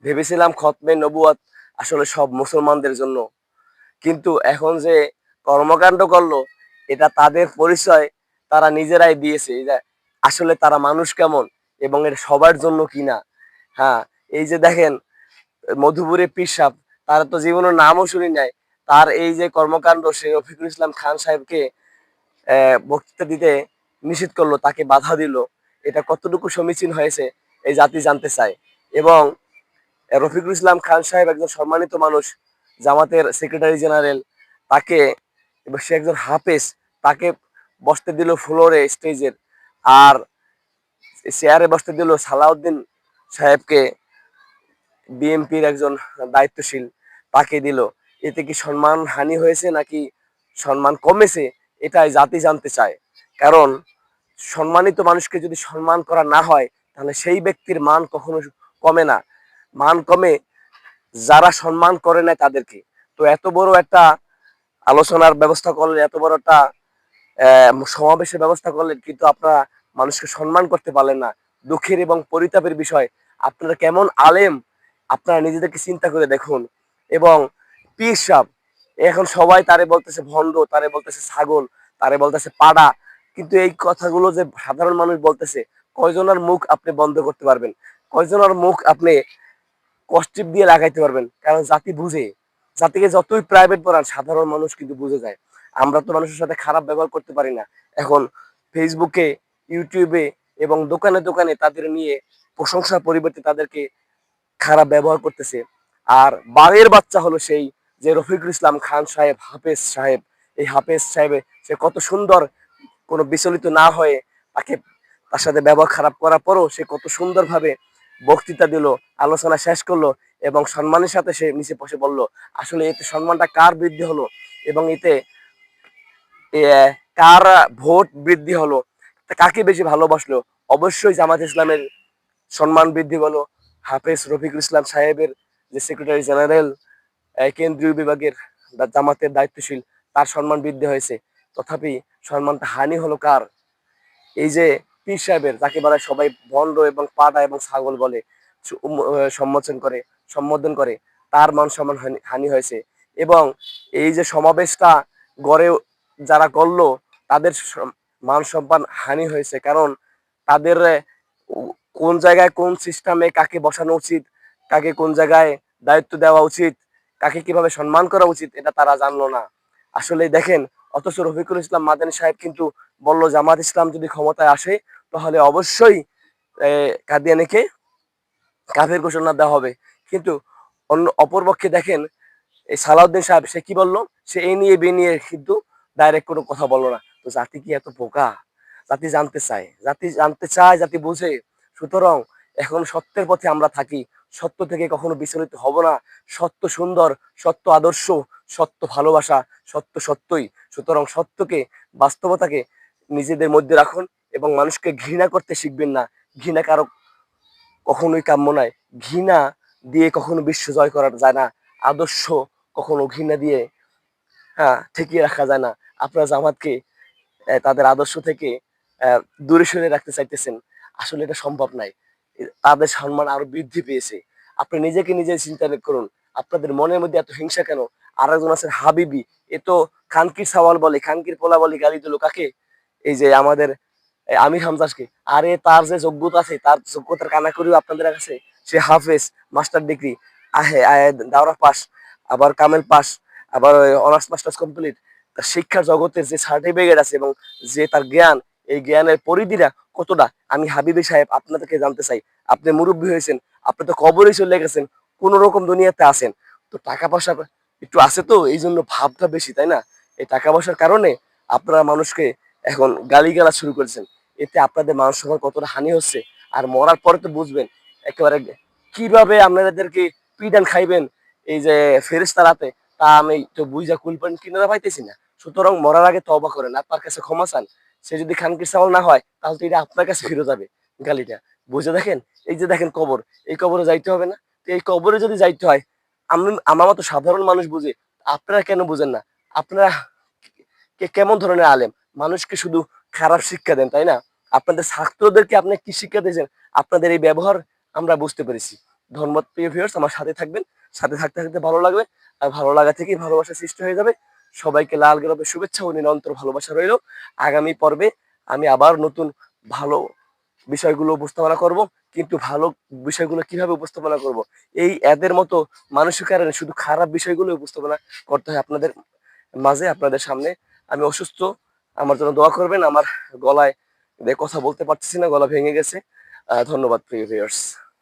ভেবেছিলাম খতমে নবুয়ত আসলে সব মুসলমানদের জন্য, কিন্তু এখন যে কর্মকাণ্ড করলো এটা তাদের পরিচয় তারা নিজেরাই দিয়েছে। এটা আসলে তারা মানুষ কেমন এবং এটা সবার জন্য কিনা। হ্যাঁ, এই যে দেখেন মধুপুরে পীর সাহেব, তার তো জীবনের নামও শুনি নাই, তার এই যে কর্মকাণ্ড সে রফিকুল ইসলাম খান সাহেবকে বক্তৃতা দিতে নিষেধ করলো, তাকে বাধা দিল, এটা কতটুকু সমীচীন হয়েছে এই জাতি জানতে চায়। এবং রফিকুল ইসলাম খান সাহেব একজন সম্মানিত মানুষ, জামাতের সেক্রেটারি জেনারেল, তাকে সে একজন হাফেজ, তাকে বসতে দিল ফ্লোরে স্টেজের, আর চেয়ারে বসতে দিল সালাউদ্দিন সাহেবকে, বিএনপির একজন দায়িত্বশীল, তাকে দিল। এতে কি সম্মান হানি হয়েছে নাকি সম্মান কমেছে, এটাই জাতি জানতে চায়। কারণ সম্মানিত মানুষকে যদি সম্মান করা না হয় তাহলে সেই ব্যক্তির মান কখনো কমে না, মান কমে যারা সম্মান করে না তাদেরকে। তো এত বড় একটা আলোচনার ব্যবস্থা করলেন, এত বড় একটা সমাবেশের ব্যবস্থা করলেন, কিন্তু আপনারা মানুষকে সম্মান করতে পারলেন না। দুঃখের এবং পরিতাপের বিষয়, আপনারা কেমন আলেম আপনারা নিজেদেরকে চিন্তা করে দেখুন। এবং পীর সাহেব, এখন সবাই তারে বলতেছে ভণ্ড, তারে বলতেছে ছাগল, তারে বলতেছে পাড়া, কিন্তু এই কথাগুলো যে সাধারণ মানুষ বলতেছে, কয়জনের মুখ আপনি বন্ধ করতে পারবেন, কয়জনের মুখ আপনি কষ্টিপ দিয়ে লাগাইতে পারবেন? কারণ জাতি বুঝে, জাতিকে যতই প্রাইভেট পড়ান সাধারণ মানুষ কিন্তু বুঝে যায়। আমরা তো মানুষের সাথে খারাপ ব্যবহার করতে পারি না। এখন ফেসবুকে, ইউটিউবে এবং দোকানে দোকানে তাদের নিয়ে প্রশংসার পরিবর্তে তাদেরকে খারাপ ব্যবহার করতেছে। আর বাঘের বাচ্চা হলো সেই যে রফিকুল ইসলাম খান সাহেব, হাফেজ সাহেব। এই হাফেজ সাহেব সে কত সুন্দর, কোনো বিচলিত না হয়ে, তাকে তার সাথে ব্যবহার খারাপ করার পরও সে কত সুন্দরভাবে বক্তৃতা দিল, আলোচনা শেষ করলো এবং সম্মানের সাথে সে নিচে বসে বলল। আসলে এতে সম্মানটা কার বৃদ্ধি হলো এবং এতে কার ভোট বৃদ্ধি হলো, কাকে বেশি ভালোবাসলো? অবশ্যই জামাত ইসলামের সম্মান বৃদ্ধি হলো। হাফেজ রফিকুল ইসলাম সাহেবের যে সেক্রেটারি জেনারেল, কেন্দ্রীয় বিভাগের জামাতের দায়িত্বশীল, তার সম্মান বৃদ্ধি হয়েছে। তথাপি সম্মানটা হানি হলো কার? এই যে পীর সাহেবের, যাকে বলা হয় সবাই ভণ্ড এবং পাড়া এবং ছাগল বলে, সম্বোধন করে, সম্বোধন করে, তার মান সম্মান হানি হয়েছে। এবং এই যে সমাবেশটা গড়ে যারা করলো তাদের মান সম্মান হানি হয়েছে। কারণ তাদের কোন জায়গায় কোন সিস্টেমে কাকে বসানো উচিত, কাকে কোন জায়গায় দায়িত্ব দেওয়া উচিত, কাকে কিভাবে সম্মান করা উচিত, এটা তারা জানলো না। আসলে দেখেন, অথচ রফিকুল ইসলাম মাদানী সাহেব কিন্তু বললো জামাত ইসলাম যদি ক্ষমতায় আসে তাহলে অবশ্যই কাদিয়ানীকে কাফের ঘোষণা দেওয়া হবে। কিন্তু অপরপক্ষে দেখেন এই সালাউদ্দিন সাহেব সে কি বললো, সে এই নিয়ে বে নিয়ে কিন্তু ডাইরেক্ট কোনো কথা বললো না। তো জাতি কি এত বোকা? জাতি জানতে চায়, জাতি জানতে চায়, জাতি বুঝে। সুতরাং এখন সত্যের পথে আমরা থাকি, সত্য থেকে কখনো বিচলিত হব না। সত্য সুন্দর, সত্য আদর্শ, সত্য ভালোবাসা, সত্য সত্যই। সুতরাং সত্যকে, বাস্তবতাকে নিজেদের মধ্যে রাখুন এবং মানুষকে ঘৃণা করতে শিখবেন না। ঘৃণা কারো কখনোই কাম্য নয়। ঘৃণা দিয়ে কখনো বিশ্ব জয় করা যায় না। আদর্শ কখনো ঘৃণা দিয়ে ঠেকিয়ে রাখা যায় না। আপনারা জামাতকে তাদের আদর্শ থেকে দূরে সরে রাখতে চাইতেছেন, আসলে এটা সম্ভব নাই। তাদের সম্মান আরো বৃদ্ধি পেয়েছে। আপনি নিজেকে নিজে চিন্তা করুন, আপনাদের মনের মধ্যে এত হিংসা কেন? আর একজন আছেন হাবিবি, এ তো খানকির সওয়াল বলে, খানকির পোলা বলে গালি দিল কাকে? এই যে আমাদের আমির হামজাকে। আরে তার যে যোগ্যতা আছে, তার যোগ্যতার কানাকড়িও আপনাদের কাছে, সে হাফেজ, মাস্টার ডিগ্রি, দাওরা পাস, আবার কামেল পাস, আবার অনার্স মাস্টার্স কমপ্লিট। তার শিক্ষার জগতের যে সার্টিফিকেট আছে এবং যে তার জ্ঞান, এই জ্ঞানের পরিধিটা কতটা, আমি হাবিবি সাহেব আপনাদেরকে জানতে চাই। আপনি মুরব্বী হয়েছেন, আপনি তো কবরে চলে গেছেন, কোন রকম দুনিয়াতে আছেন, তো টাকা পয়সা একটু আছে, তো এই জন্য ভাবটা বেশি, তাই না? এই টাকা পয়সার কারণে আপনারা মানুষকে এখন গালিগালাজ শুরু করেছেন। এতে আপনাদের মান সম্মান কতটা হানি হচ্ছে। আর মরার পরে তো বুঝবেন একেবারে কিভাবে আপনাদেরকে পিডান খাইবেন এই যে ফেরেশতারাতে, তা আমি তো বুঝা কুলপান কিনারা পাইতেছি না। সুতরাং মরার আগে তওবা করেন, আপনার কাছে ক্ষমা চান। সে যদি খানকির চাওয়াল না হয় তাহলে তো এটা আপনার কাছে ফিরে যাবে গালিটা। বুঝে দেখেন, এই যে দেখেন কবর, এই কবরে যাইতে হবে না? তো এই কবরে যদি যাইতে হয়, আমি আমার মতো সাধারণ মানুষ বুঝে, আপনারা কেন বুঝেন না? আপনারা কেমন ধরনের আলেম? মানুষকে শুধু খারাপ শিক্ষা দেন, তাই না? আপনাদের ছাত্রদেরকে আপনি কি শিক্ষা দিয়েছেন? আপনাদের এই ব্যবহার আমরা বুঝতে পেরেছি। ধন্যবাদ প্রিয় ভিউয়ার্স, আমার সাথে থাকবেন। সাথে থাকতে থাকতে ভালো লাগবে, আর ভালো লাগা থেকেই ভালোবাসা সৃষ্টি হয়ে যাবে। সবাইকে লাল গোলাপের শুভেচ্ছা ও নিরন্তর ভালোবাসা রইলো। আগামী পর্বে আমি আবার নতুন ভালো বিষয়গুলো উপস্থাপনা করব, কিন্তু ভালো বিষয়গুলো কিভাবে উপস্থাপনা করব, এই এদের মতো মানুষের কারণে শুধু খারাপ বিষয়গুলো উপস্থাপনা করতে হয় আপনাদের মাঝে, আপনাদের সামনে। আমি অসুস্থ, আমার জন্য দোয়া করবেন। আমার গলায় কথা বলতে পারতেছি না, গলা ভেঙে গেছে। ধন্যবাদ প্রিয় ভিউয়ার্স।